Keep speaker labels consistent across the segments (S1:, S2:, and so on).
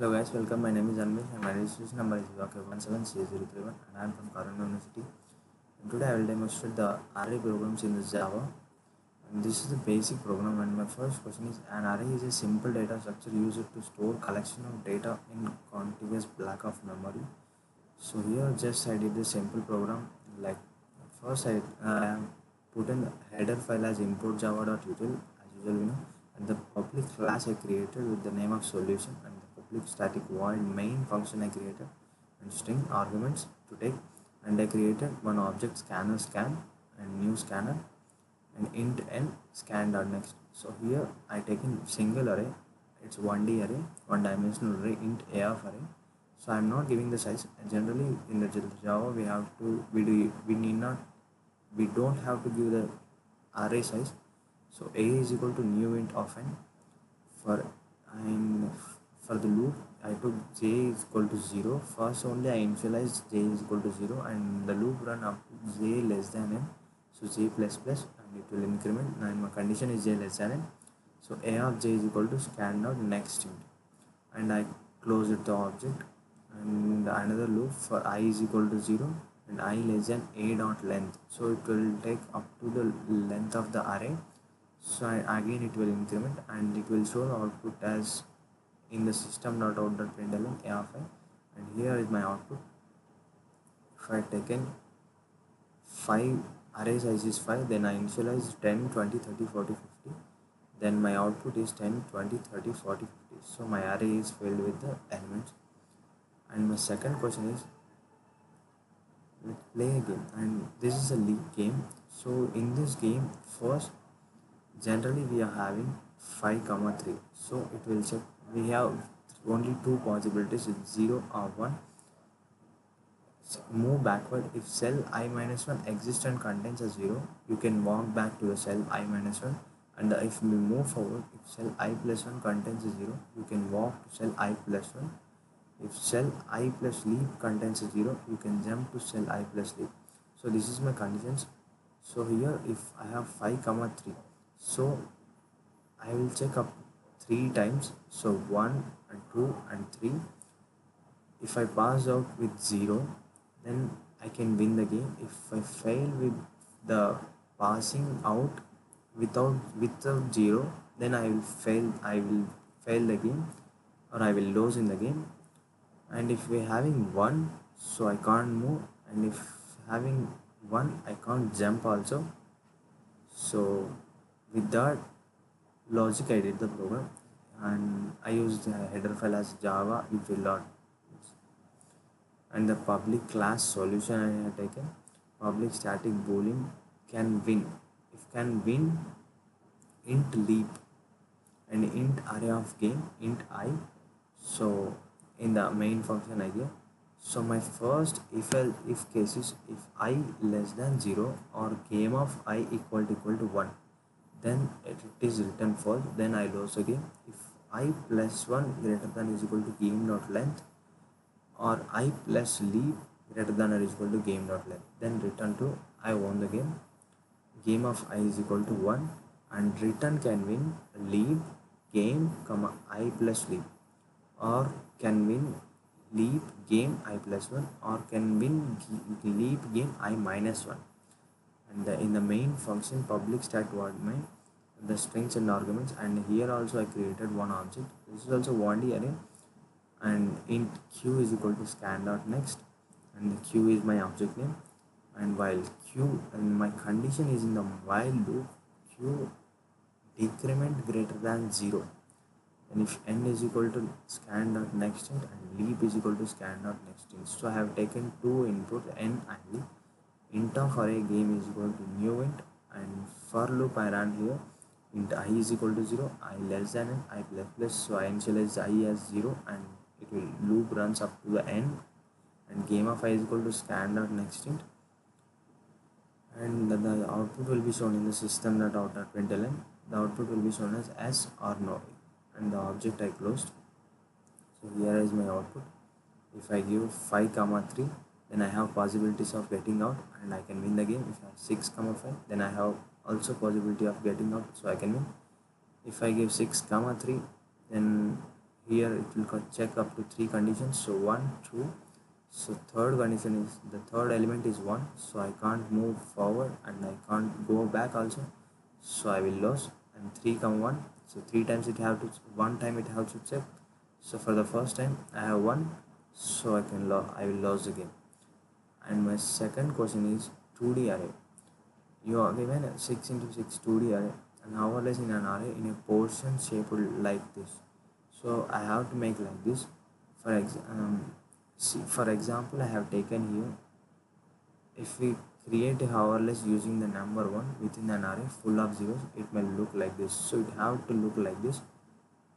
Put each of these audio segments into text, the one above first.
S1: Hello guys, welcome. My name is Anmesh and my registration number is UK17C031 and I am from Karuna University. And today I will demonstrate the array programs in the Java. And this is the basic program, and my first question is: an array is a simple data structure used to store collection of data in contiguous block of memory. So here just I did the simple program. Like first I put in the header file as import java.util as usual, and the public class I created with the name of solution, and the public static void main function I created, and string arguments to take, and I created one object scanner scan and new scanner and int n scan dot next. So here I taken single array, it's 1D array, one dimensional array int a of array. So I'm not giving the size. Generally in the Java we don't have to give the array size. So a is equal to new int of n. For and for the loop I took j is equal to 0. First only I initialize j is equal to 0 and the loop run up to j less than n. So j plus plus and it will increment, and my condition is j less than n. So a of j is equal to scan out next int, and I close it the object, and another loop for I is equal to 0 and I less than a dot length. So it will take up to the length of the array. So again it will increment and it will show the output as in the system.out.println a of I, and here is my output. If I taken 5 array size is 5, then I initialize 10 20 30 40 50, then my output is 10 20 30 40 50. So my array is filled with the elements. And my second question is, let's play a game, and this is a league game. So in this game, first generally we are having 5 comma 3. So it will check, we have only two possibilities, it's 0 or 1. Move backward. If cell I minus 1 exists and contains a 0, you can walk back to the cell I minus 1. And if we move forward, if cell I plus 1 contains a 0, you can walk to cell I plus 1. If cell I plus leap contains a 0, you can jump to cell I plus leap. So this is my conditions. So here if I have 5 comma 3, so I will check up 3 times. So 1 and 2 and 3. If I pass out with 0, then I can win the game. If I fail with the passing out without 0, then I will fail the game, or I will lose in the game. And if we're having 1, so I can't move, and if having 1 I can't jump also. So with that logic I did the program, and I used the header file as java util. And the public class solution I have taken, public static boolean can win. If can win, int leap and int array of game int I. So in the main function I give. So my first if case is, if I less than 0 or game of I equal to 1, then it is written false, then I lose the game. If I plus 1 greater than is equal to game dot length, or I plus leap greater than or is equal to game dot length, then return to I won the game. Game of I is equal to 1, and return can win leap game comma I plus leap, or can win leap game I plus 1, or can win leap game I minus 1. And in the main function public stack void main, the strings and arguments, and here also I created one object. This is also 1D array, and int q is equal to scan dot next, and the q is my object name. And while q, and my condition is in the while loop, q decrement greater than 0, and if n is equal to scan dot next int and leap is equal to scan dot next int. So I have taken two input n and leap. Int of array game is equal to new int, and for loop I ran here int I is equal to 0, I less than n, I plus plus. So I initialize I as 0, and it will loop runs up to the end, and game of I is equal to scan dot next int, and the output will be shown in the system.out.println. The output will be shown as yes or no, and the object I closed. So here is my output. If I give 5 comma 3, then I have possibilities of getting out and I can win the game. If I have 6 comma 5, then I have also possibility of getting out, so I can win. If I give 6 comma 3, then here it will check up to three conditions. So 1 true, so third condition is the third element is 1, so I can't move forward and I can't go back also, so I will lose. And 3 come 1, so 3 times it have to, 1 time it have to check. So for the first time I have 1, so I will lose the game. And my second question is 2D array. You are given a 6 into 6 2D array, and more or less in an array in a portion shaped like this. So I have to make like this. For example, I have taken here, if we create a hover less using the number 1 within an array full of zeros, it may look like this. So it have to look like this.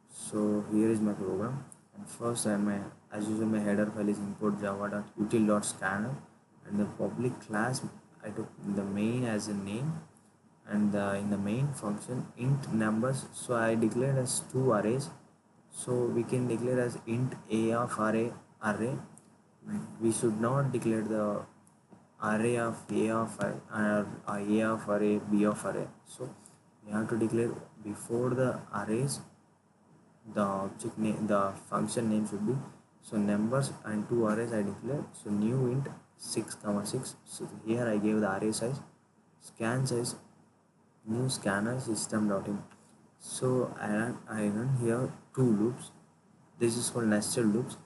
S1: So here is my program, and first as usual my header file is import java.util.scanner, and the public class I took the main as a name, and in the main function int numbers, so I declared as two arrays. So we can declare as int a of array. We should not declare the array of a of a of array, b of array. So we have to declare before the arrays the object name, the function name should be, so numbers and two arrays I declare. So new int 6 comma 6. So here I gave the array size, scan size, new scanner system.in. So I run here two loops. This is called nested loops.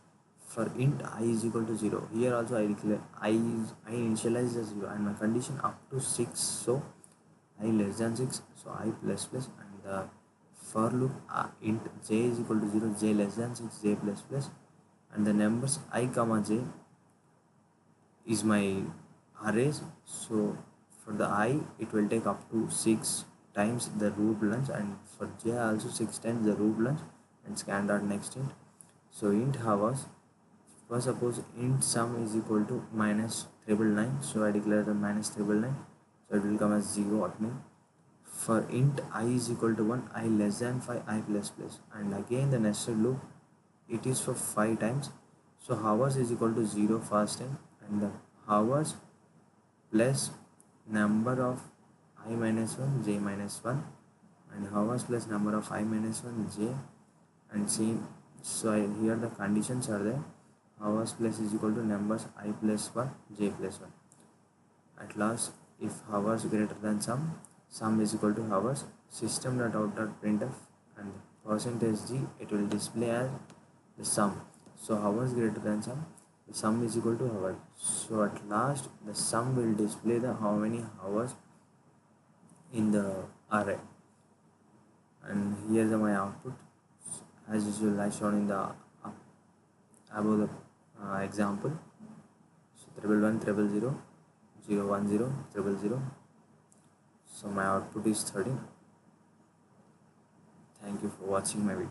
S1: For int I is equal to 0, here also I declare I initialize as 0, and my condition up to 6, so I less than 6, so I plus plus, and the for loop int j is equal to 0, j less than 6, j plus plus, and the numbers I comma j is my arrays. So for the I it will take up to 6 times the root length, and for j also 6 times the root length, and scan dot next int. So int hours, first suppose int sum is equal to minus 999, so I declare the minus 999, so it will come as 0 at me. For int I is equal to 1, I less than 5, I plus plus, and again the nested loop, it is for 5 times. So hours is equal to 0 first time, and the hours plus number of I minus 1, j minus 1, and hours plus number of I minus 1, j, and same. So here the conditions are there, hours plus is equal to numbers I plus 1, j plus 1. At last, if hours greater than sum is equal to hours, system.out.printf, and percentage %g, it will display as the sum. So hours greater than the sum is equal to hours. So at last the sum will display the how many hours in the array. And here is my output as usual as shown in the above the example. So 111 000 010 000. So my output is 13. Thank you for watching my video.